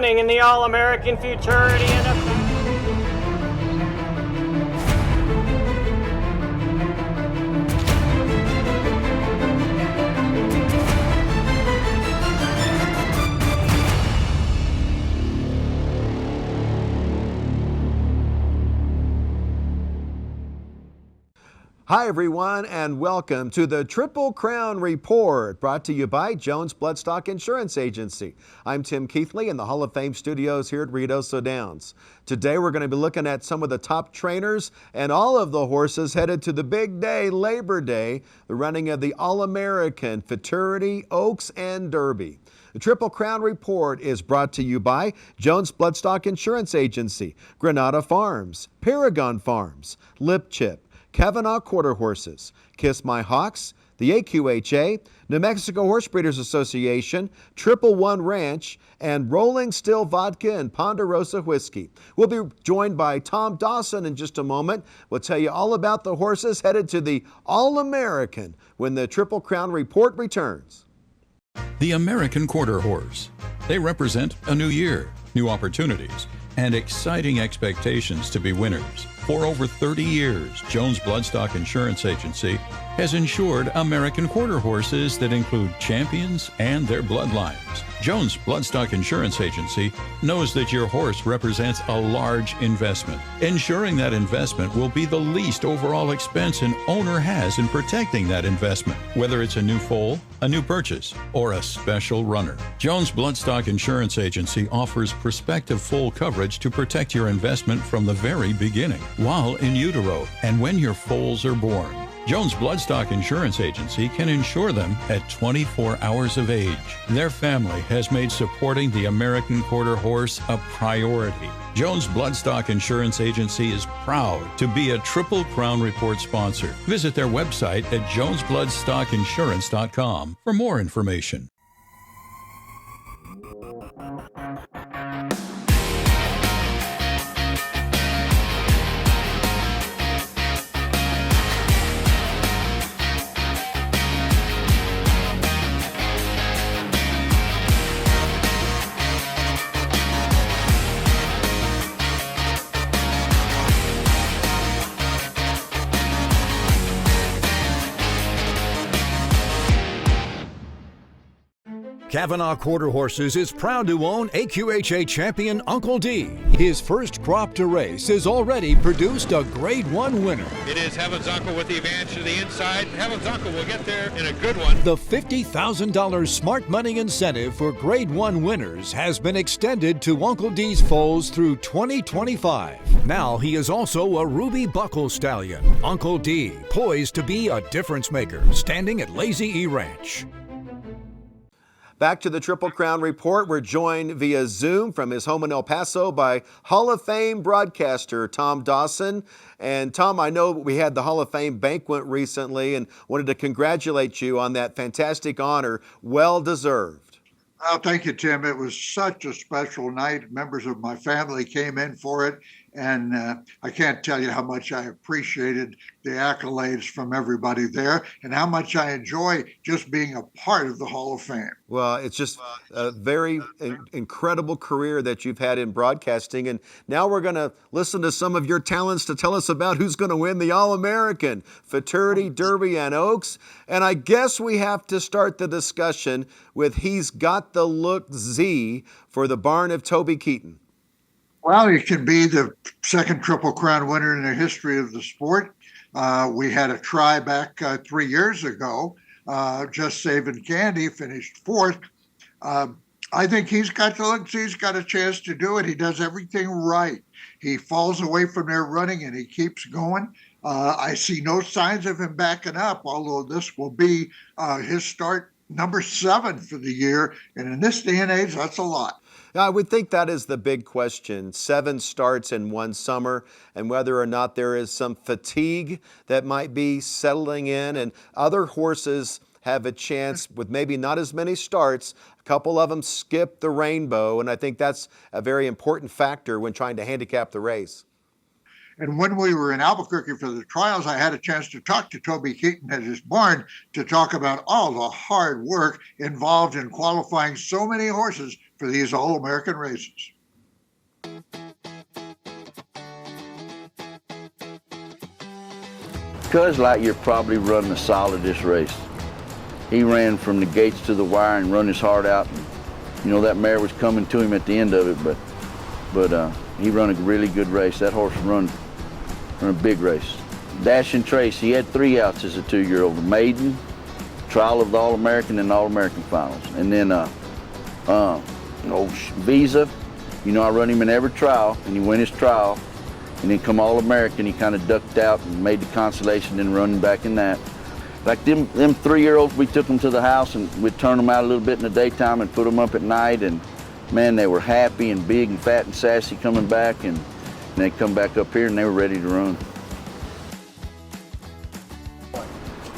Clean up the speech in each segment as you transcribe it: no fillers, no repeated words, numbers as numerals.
running in the All-American Futurity NFL. Hi everyone, and welcome to the Triple Crown Report, brought to you by Jones Bloodstock Insurance Agency. I'm Tim Keithley in the Hall of Fame studios here at Ruidoso Downs. Today we're going to be looking at some of the top trainers and all of the horses headed to the big day, Labor Day, the running of the All-American Futurity, Oaks, and Derby. The Triple Crown Report is brought to you by Jones Bloodstock Insurance Agency, Granada Farms, Paragon Farms, Lip Chip, Kavanaugh Quarter Horses, Kiss My Hawks, the AQHA, New Mexico Horse Breeders Association, Triple One Ranch, and Rolling Still Vodka and Ponderosa Whiskey. We'll be joined by Tom Dawson in just a moment. We'll tell you all about the horses headed to the All-American when the Triple Crown Report returns. The American Quarter Horse. They represent a new year, new opportunities, and exciting expectations to be winners. For over 30 years, Jones Bloodstock Insurance Agency has insured American quarter horses that include champions and their bloodlines. Jones Bloodstock Insurance Agency knows that your horse represents a large investment. Ensuring that investment will be the least overall expense an owner has in protecting that investment, whether it's a new foal, a new purchase, or a special runner. Jones Bloodstock Insurance Agency offers prospective full coverage to protect your investment from the very beginning, while in utero and when your foals are born. Jones Bloodstock Insurance Agency can insure them at 24 hours of age. Their family has made supporting the American Quarter Horse a priority. Jones Bloodstock Insurance Agency is proud to be a Triple Crown Report sponsor. Visit their website at jonesbloodstockinsurance.com for more information. Kavanaugh Quarter Horses is proud to own AQHA champion Uncle D. His first crop to race has already produced a Grade 1 winner. It is Heaven's Uncle with the advantage to the inside. Heaven's Uncle will get there in a good one. The $50,000 smart money incentive for Grade 1 winners has been extended to Uncle D's foals through 2025. Now he is also a Ruby Buckle stallion. Uncle D, poised to be a difference maker, standing at Lazy E Ranch. Back to the Triple Crown Report. We're joined via Zoom from his home in El Paso by Hall of Fame broadcaster Tom Dawson. And Tom, I know we had the Hall of Fame banquet recently and wanted to congratulate you on that fantastic honor. Well deserved. Oh, thank you, Tim. It was such a special night. Members of my family came in for it. And I can't tell you how much I appreciated the accolades from everybody there and how much I enjoy just being a part of the Hall of Fame. Well, it's just a very incredible career that you've had in broadcasting. And now we're going to listen to some of your talents to tell us about who's going to win the All-American, Futurity, Derby, and Oaks. And I guess we have to start the discussion with He's Got the Look Z for the barn of Toby Katon. Well, he can be the second Triple Crown winner in the history of the sport. We had a try back 3 years ago. Just Saving Candy finished fourth. I think he's got to look. He's got a chance to do it. He does everything right. He falls away from their running and he keeps going. I see no signs of him backing up, although this will be his start number 7 for the year. And in this day and age, that's a lot. I would think that is the big question. 7 starts in one summer, and whether or not there is some fatigue that might be settling in, and other horses have a chance with maybe not as many starts. A couple of them skip the rainbow, and I think that's a very important factor when trying to handicap the race. And when we were in Albuquerque for the trials, I had a chance to talk to Toby Katon at his barn to talk about all the hard work involved in qualifying so many horses for these All-American races. Cuz Lightyear probably run the solidest race. He ran from the gates to the wire and run his heart out. And, you know, that mare was coming to him at the end of it, but he run a really good race. That horse run a big race. Dash and Trace, he had 3 outs as a 2-year-old. The maiden, trial of the All-American and All-American finals. And then Visa, you know, I run him in every trial and he won his trial. And then come All-American, he kind of ducked out and made the consolation and run back in that. Like them 3-year-olds, we took them to the house and we'd turn them out a little bit in the daytime and put them up at night. And man, they were happy and big and fat and sassy coming back. And they come back up here and they were ready to run.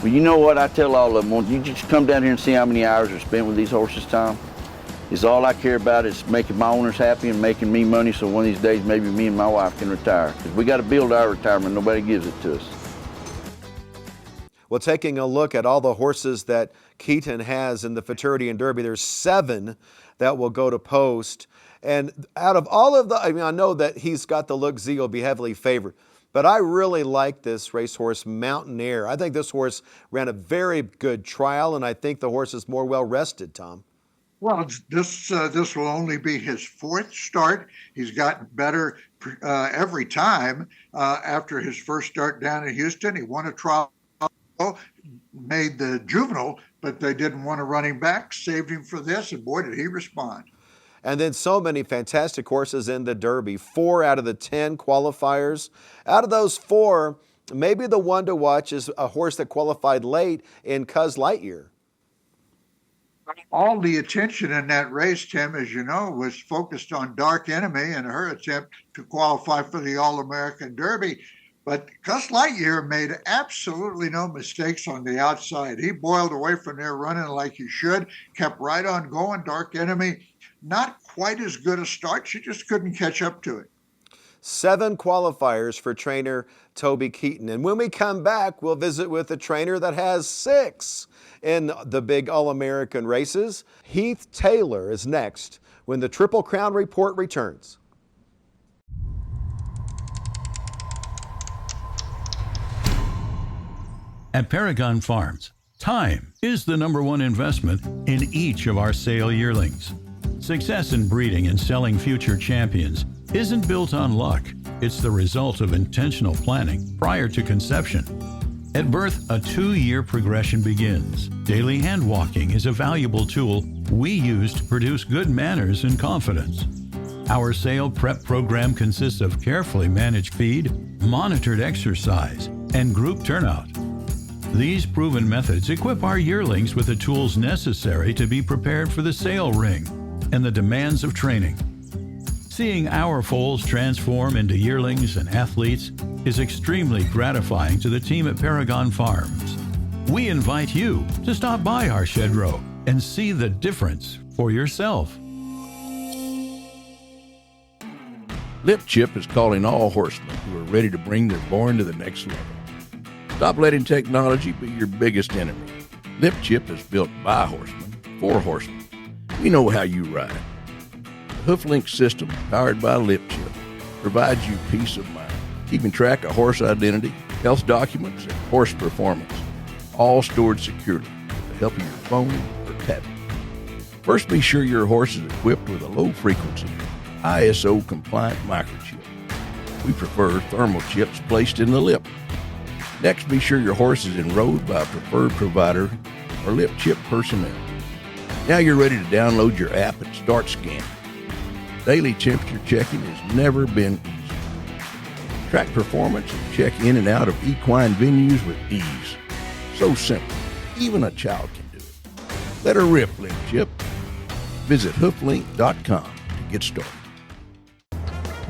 Well, you know what I tell all of them? Won't you just come down here and see how many hours are spent with these horses, Tom? Is all I care about is making my owners happy and making me money, so one of these days maybe me and my wife can retire. Because we got to build our retirement. Nobody gives it to us. Well, taking a look at all the horses that Katon has in the Futurity and Derby, there's 7 that will go to post. And out of all of the, I mean, I know that he's got the look Z will be heavily favored, but I really like this racehorse, Mountaineer. I think this horse ran a very good trial, and I think the horse is more well rested, Tom. Well, this will only be his 4th start. He's gotten better every time after his first start down in Houston. He won a trial, made the juvenile, but they didn't want to run him back, saved him for this, and boy, did he respond. And then so many fantastic horses in the Derby, 4 out of the 10 qualifiers. Out of those 4, maybe the one to watch is a horse that qualified late in Cuz Lightyear. All the attention in that race, Tim, as you know, was focused on Dark Enemy and her attempt to qualify for the All-American Derby. But Cuz Lightyear made absolutely no mistakes on the outside. He boiled away from there running like he should, kept right on going. Dark Enemy, not quite as good a start. She just couldn't catch up to it. 7 qualifiers for trainer Toby Katon. And when we come back, we'll visit with a trainer that has 6 in the big All-American races. Heath Taylor is next when the Triple Crown Report returns. At Paragon Farms, time is the #1 investment in each of our sale yearlings. Success in breeding and selling future champions isn't built on luck. It's the result of intentional planning prior to conception. At birth, a 2-year progression begins. Daily hand walking is a valuable tool we use to produce good manners and confidence. Our sale prep program consists of carefully managed feed, monitored exercise, and group turnout. These proven methods equip our yearlings with the tools necessary to be prepared for the sale ring and the demands of training. Seeing our foals transform into yearlings and athletes is extremely gratifying to the team at Paragon Farms. We invite you to stop by our shed row and see the difference for yourself. Lip Chip is calling all horsemen who are ready to bring their born to the next level. Stop letting technology be your biggest enemy. Lip Chip is built by horsemen, for horsemen. We know how you ride. The HoofLink system, powered by Lip Chip, provides you peace of mind, keeping track of horse identity, health documents, and horse performance, all stored securely with the help of your phone or tablet. First, be sure your horse is equipped with a low-frequency, ISO-compliant microchip. We prefer thermal chips placed in the lip. Next, be sure your horse is enrolled by a preferred provider or Lip Chip personnel. Now you're ready to download your app and start scanning. Daily temperature checking has never been easier. Track performance and check in and out of equine venues with ease. So simple, even a child can do it. Let her rip, Lip Chip. Visit hooflink.com to get started.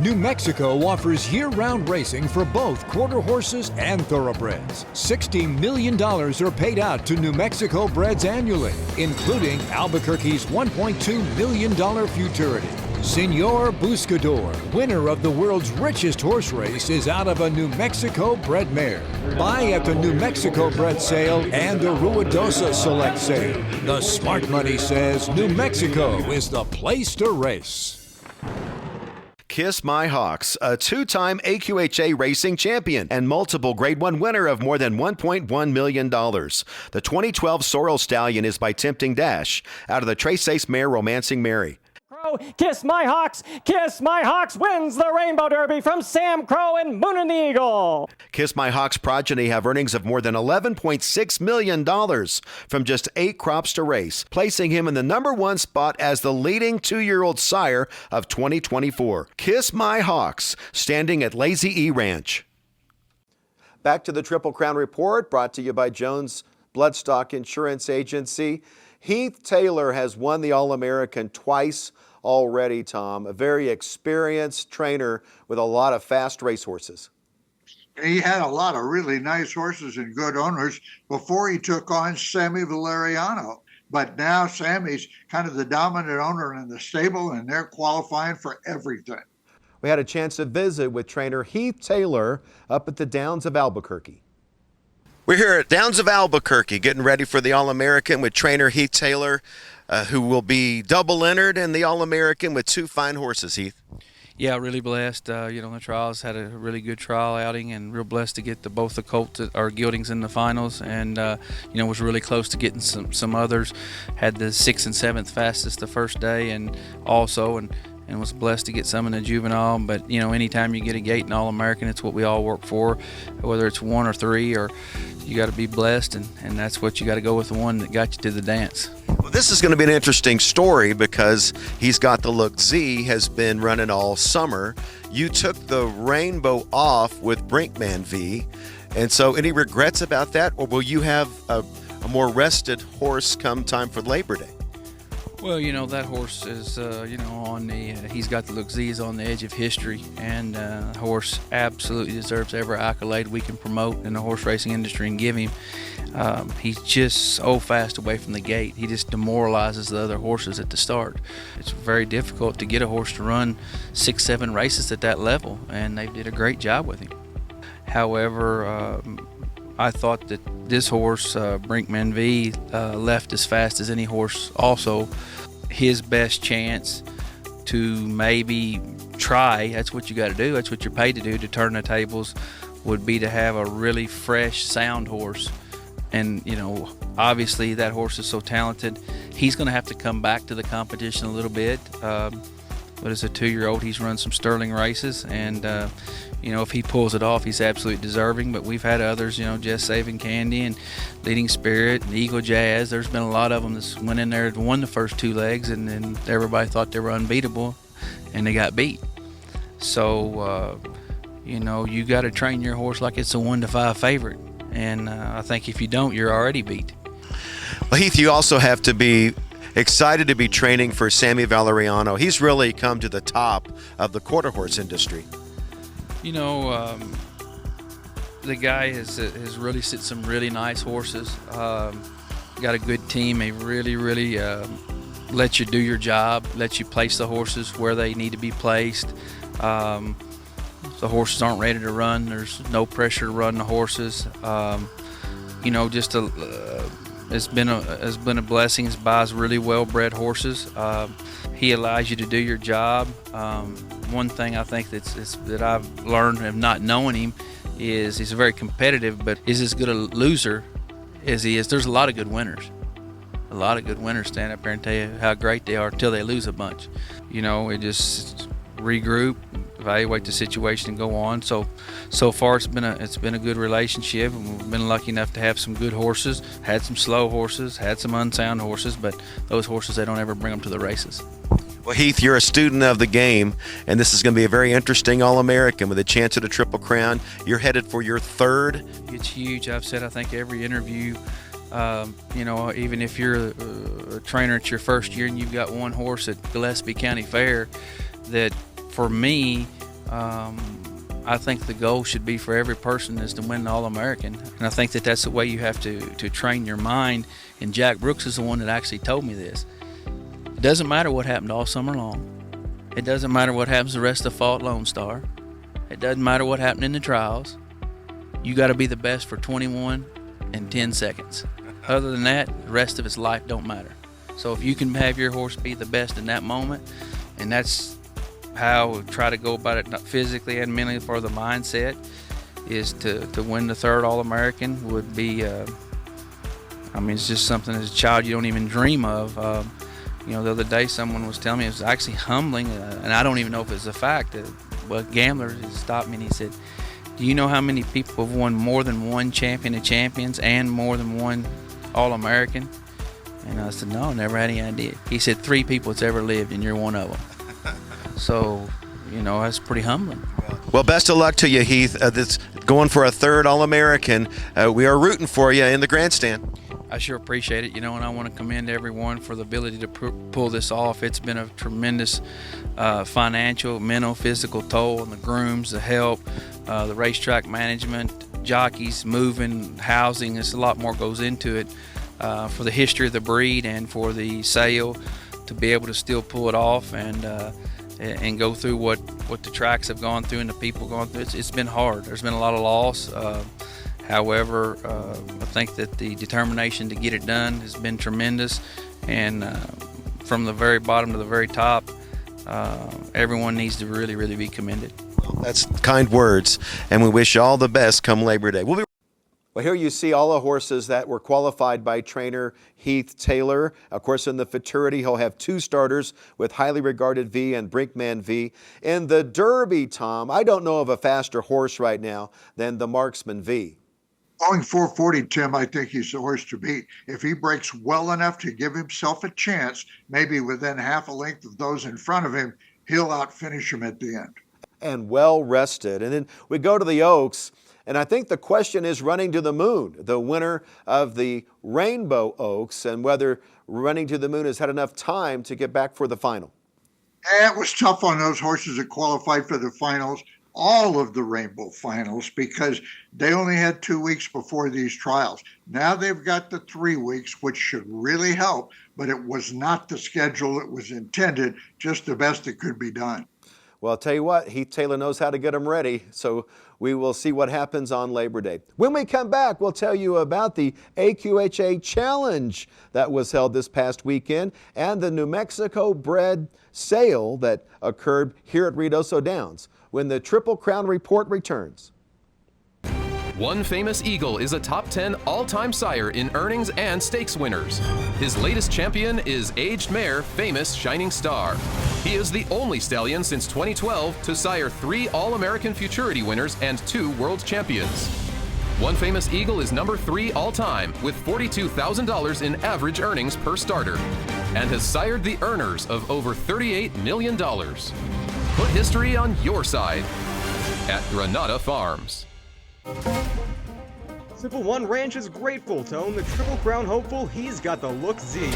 New Mexico offers year-round racing for both quarter horses and thoroughbreds. $60 million are paid out to New Mexico breds annually, including Albuquerque's $1.2 million Futurity. Senor Buscador, winner of the world's richest horse race, is out of a New Mexico bred mare. Buy at the New Mexico bred sale and the Ruidoso select sale. The smart money says New Mexico is the place to race. Kiss My Hawks, a two-time AQHA racing champion and multiple Grade 1 winner of more than $1.1 million. The 2012 Sorrel Stallion is by Tempting Dash out of the Trace Ace mare Romancing Mary. Kiss My Hawks wins the Rainbow Derby from Sam Crow and Moon and the Eagle. Kiss My Hawks progeny have earnings of more than $11.6 million from just 8 crops to race, placing him in the #1 spot as the leading 2-year-old sire of 2024. Kiss My Hawks, standing at Lazy E Ranch. Back to the Triple Crown Report, brought to you by Jones Bloodstock Insurance Agency. Heath Taylor has won the All-American twice already, Tom. A very experienced trainer with a lot of fast racehorses. He had a lot of really nice horses and good owners before he took on Sammy Valeriano. But now Sammy's kind of the dominant owner in the stable, and they're qualifying for everything. We had a chance to visit with trainer Heath Taylor up at the Downs of Albuquerque. We're here at Downs of Albuquerque getting ready for the All-American with trainer Heath Taylor, who will be double entered in the All-American with 2 fine horses, Heath. Yeah, really blessed. The trials had a really good trial outing, and real blessed to get both the colts or geldings in the finals, and was really close to getting some others. Had the 6th and 7th fastest the first day, and was blessed to get some in the juvenile. But anytime you get a gate in All-American, it's what we all work for, whether it's 1 or 3, or you got to be blessed, and that's what you got to go with, the one that got you to the dance. Well, this is going to be an interesting story because he's got the look Z, has been running all summer. You took the Rainbow off with Brinkman V, and so any regrets about that, or will you have a more rested horse come time for Labor Day? Well, that horse is, on the, he's got the look Z, is on the edge of history, and the horse absolutely deserves every accolade we can promote in the horse racing industry and give him. He's just so fast away from the gate. He just demoralizes the other horses at the start. It's very difficult to get a horse to run 6, 7 races at that level, and they did a great job with him. However, I thought that this horse, Brinkman V, left as fast as any horse also. His best chance to maybe try, that's what you got to do, that's what you're paid to do, to turn the tables, would be to have a really fresh, sound horse. And, obviously that horse is so talented. He's going to have to come back to the competition a little bit. But as a 2-year-old, he's run some sterling races, and if he pulls it off, he's absolutely deserving. But we've had others, Just Saving Candy and Leading Spirit and Eagle Jazz. There's been a lot of them that went in there and won the first 2 legs, and then everybody thought they were unbeatable, and they got beat. So, you got to train your horse like it's a 1-5 favorite, and I think if you don't, you're already beat. Well, Heath, you also have to be excited to be training for Sammy Valeriano. He's really come to the top of the quarter horse industry. The guy has really sit some really nice horses. Got a good team. They really let you do your job, let you place the horses where they need to be placed. The horses aren't ready to run. There's no pressure to run the horses. It's been a blessing. He buys really well-bred horses. He allows you to do your job. One thing I think that I've learned of not knowing him is he's very competitive, but is as good a loser as he is. There's a lot of good winners. A lot of good winners stand up there and tell you how great they are until they lose a bunch. We just regroup, evaluate the situation, and go on. So far it's been a good relationship, and we've been lucky enough to have some good horses, had some slow horses, had some unsound horses, but those horses, they don't ever bring them to the races. Well, Heath, you're a student of the game, and this is going to be a very interesting All-American with a chance at a Triple Crown. You're headed for your 3rd. It's huge. I've said, I think, every interview, even if you're a trainer at your first year and you've got one horse at Gillespie County Fair, that for me, I think the goal should be for every person is to win the All-American. And I think that that's the way you have to train your mind. And Jack Brooks is the one that actually told me this. It doesn't matter what happened all summer long. It doesn't matter what happens the rest of the fall at Lone Star. It doesn't matter what happened in the trials. You got to be the best for 21 and 10 seconds. Other than that, the rest of his life don't matter. So if you can have your horse be the best in that moment, and that's how we try to go about it, not physically and mentally, for the mindset, is to win the third All-American would be, it's just something as a child you don't even dream of. The other day someone was telling me it was actually humbling, and I don't even know if it's a fact. A gambler stopped me and he said, "Do you know how many people have won more than one Champion of Champions and more than one All-American?" And I said, "No, never had any idea." He said, 3 people that's ever lived, and you're one of them. So, that's pretty humbling. Well, best of luck to you, Heath. That's going for a third All-American. We are rooting for you in the grandstand. I sure appreciate it, and I want to commend everyone for the ability to pull this off. It's been a tremendous financial, mental, physical toll on the grooms, the help, the racetrack management, jockeys, moving, housing. There's a lot more goes into it for the history of the breed and for the sale to be able to still pull it off and go through what the tracks have gone through and the people gone through. It's been hard. There's been a lot of loss. However, I think that the determination to get it done has been tremendous, and from the very bottom to the very top, everyone needs to really, really be commended. That's kind words, and we wish you all the best come Labor Day. Well, here you see all the horses that were qualified by trainer Heath Taylor. Of course, in the futurity, he'll have 2 starters with Highly Regarded V and Brinkman V. In the Derby, Tom, I don't know of a faster horse right now than the Marksman V. Going 440, Tim, I think he's the horse to beat. If he breaks well enough to give himself a chance, maybe within half a length of those in front of him, he'll outfinish him at the end. And well rested. And then we go to the Oaks, and I think the question is Running to the Moon, the winner of the Rainbow Oaks, and whether Running to the Moon has had enough time to get back for the final. It was tough on those horses that qualified for the finals, all of the Rainbow finals, because they only had 2 weeks before these trials. Now they've got the 3 weeks, which should really help, but it was not the schedule it was intended, just the best that could be done. Well, I'll tell you what, Heath Taylor knows how to get them ready, so we will see what happens on Labor Day. When we come back, we'll tell you about the AQHA Challenge that was held this past weekend and the New Mexico bred sale that occurred here at Ruidoso Downs when the Triple Crown Report returns. One Famous Eagle is a top 10 all-time sire in earnings and stakes winners. His latest champion is aged mare Famous Shining Star. He is the only stallion since 2012 to sire 3 All-American Futurity winners and 2 world champions. One Famous Eagle is number 3 all-time with $42,000 in average earnings per starter and has sired the earners of over $38 million. Put history on your side at Granada Farms. Simple One Ranch is grateful to own the Triple Crown hopeful He's Got the Look Z.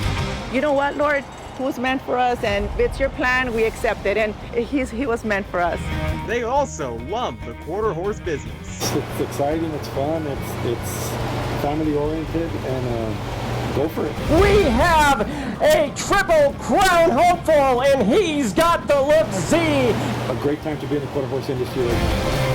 You know what, Lord? He was meant for us, and if it's your plan, we accept it, and he was meant for us. They also love the quarter horse business. It's exciting, it's fun, it's family oriented, and go for it. We have a Triple Crown hopeful, and He's Got the Look Z. A great time to be in the quarter horse industry right now.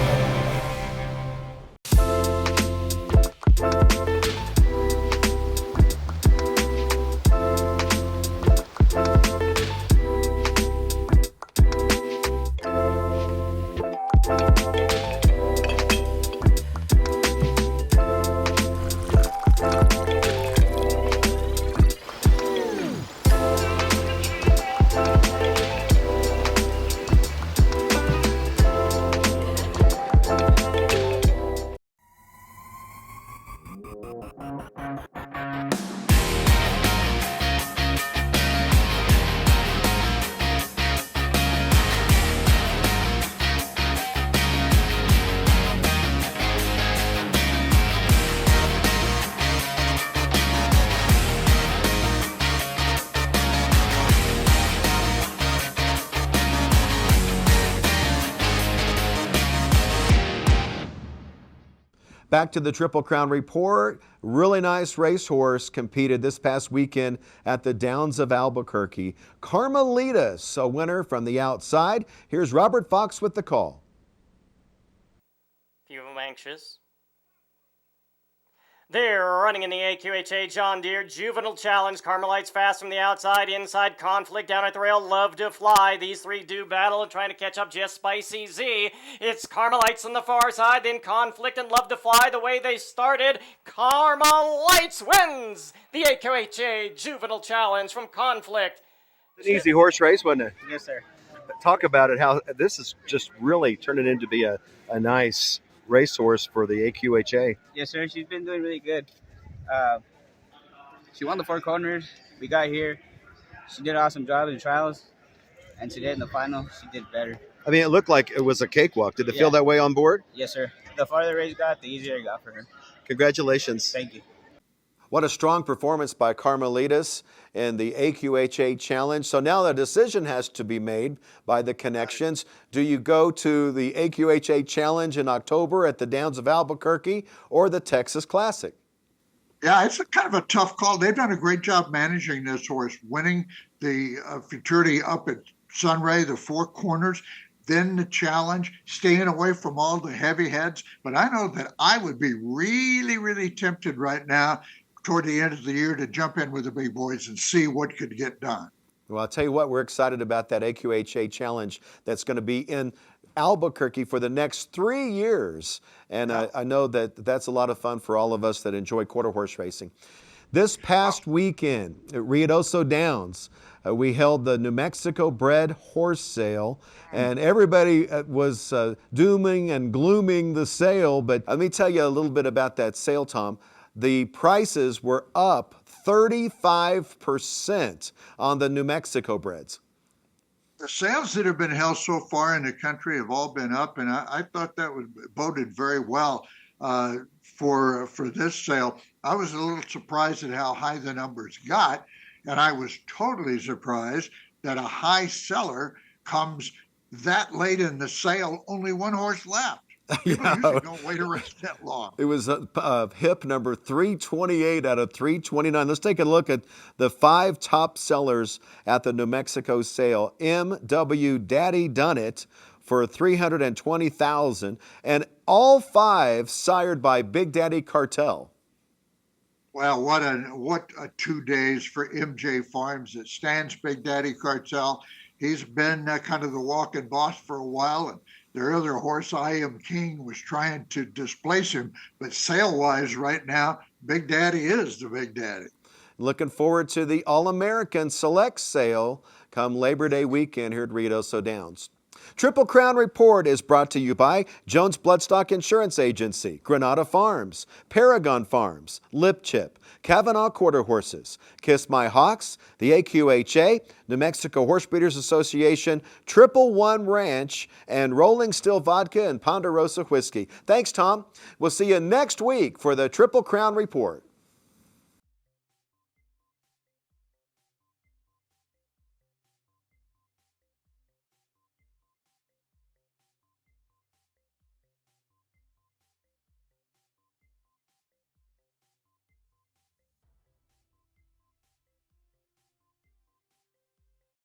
Back to the Triple Crown Report. Really nice racehorse competed this past weekend at the Downs of Albuquerque. Carmelitas, a winner from the outside. Here's Robert Fox with the call. Few of them anxious. They're running in the AQHA John Deere Juvenile Challenge. Carmelites fast from the outside, inside Conflict, down at the rail, Love to Fly. These three do battle and trying to catch up just Spicy Z. It's Carmelites on the far side, then Conflict and Love to Fly the way they started. Carmelites wins the AQHA Juvenile Challenge from Conflict. An easy horse race, wasn't it? Yes, sir. Talk about it, how this is just really turning into be a nice racehorse for the AQHA. Yes, sir. She's been doing really good. She won the 4 corners. We got here. She did an awesome job in the trials. And today in the final, she did better. I mean, it looked like it was a cakewalk. Did it feel that way on board? Yes, sir. The farther the race got, the easier it got for her. Congratulations. Thank you. What a strong performance by Carmelitas in the AQHA Challenge. So now the decision has to be made by the connections. Do you go to the AQHA Challenge in October at the Downs of Albuquerque or the Texas Classic? Yeah, it's a kind of a tough call. They've done a great job managing this horse, winning the futurity up at Sunray, the 4 corners, then the challenge, staying away from all the heavy heads. But I know that I would be really, really tempted right now toward the end of the year to jump in with the big boys and see what could get done. Well, I'll tell you what, we're excited about that AQHA Challenge that's going to be in Albuquerque for the next 3 years. And I know that that's a lot of fun for all of us that enjoy quarter horse racing. This past weekend at Ruidoso Downs, we held the New Mexico bred horse sale, and everybody was dooming and glooming the sale. But let me tell you a little bit about that sale, Tom. The prices were up 35% on the New Mexico breds. The sales that have been held so far in the country have all been up, and I thought that boded very well for this sale. I was a little surprised at how high the numbers got, and I was totally surprised that a high seller comes that late in the sale, only 1 horse left. People usually don't wait around that long. It was hip number 328 out of 329. Let's take a look at the 5 top sellers at the New Mexico sale. M.W. Daddy Done It for $320,000, and all 5 sired by Big Daddy Cartel. Well, what a 2 days for MJ Farms. It stands Big Daddy Cartel. He's been kind of the walking boss for a while, and their other horse, I Am King, was trying to displace him. But sale-wise right now, Big Daddy is the Big Daddy. Looking forward to the All-American Select sale come Labor Day weekend here at Ruidoso Downs. Triple Crown Report is brought to you by Jones Bloodstock Insurance Agency, Granada Farms, Paragon Farms, Lip Chip, Kavanaugh Quarter Horses, Kiss My Hawks, the AQHA, New Mexico Horse Breeders Association, Triple One Ranch, and Rolling Still Vodka and Ponderosa Whiskey. Thanks, Tom. We'll see you next week for the Triple Crown Report.